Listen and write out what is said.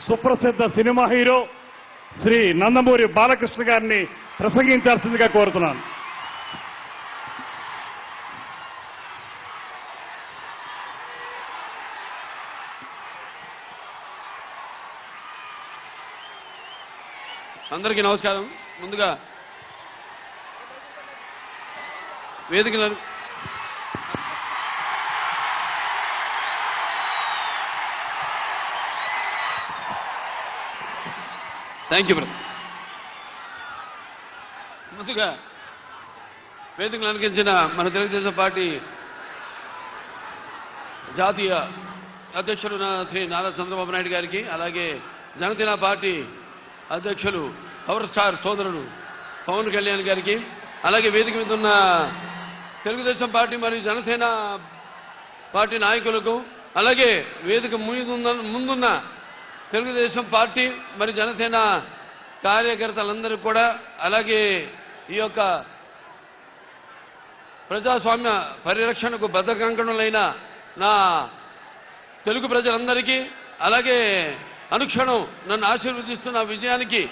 సుప్రసిద్ధ cinema hero Shri Nandamuri Balakrishna గారిని ప్రసంగించాల్సిందిగా కోరుతున్నాను. అందరికీ నమస్కారం. ముందుగా వేదికలను థ్యాంక్ యూ బ్రదర్. ముందుగా వేదికలు అలంకరించిన మన తెలుగుదేశం పార్టీ జాతీయ అధ్యక్షులు శ్రీ నారా చంద్రబాబు నాయుడు గారికి, అలాగే జనసేన పార్టీ అధ్యక్షులు పవర్ స్టార్ సోదరుడు పవన్ కళ్యాణ్ గారికి, అలాగే వేదిక మీద ఉన్న తెలుగుదేశం పార్టీ మరియు జనసేన పార్టీ నాయకులకు, అలాగే వేదిక ముందున్న తెలుగుదేశం పార్టీ మరియు జనసేన కార్యకర్తలందరికీ కూడా, అలాగే ఈ యొక్క ప్రజాస్వామ్య పరిరక్షణకు బద్ధకంకణులైన నా తెలుగు ప్రజలందరికీ, అలాగే అనుక్షణం నన్ను ఆశీర్వదిస్తున్న విజయానికి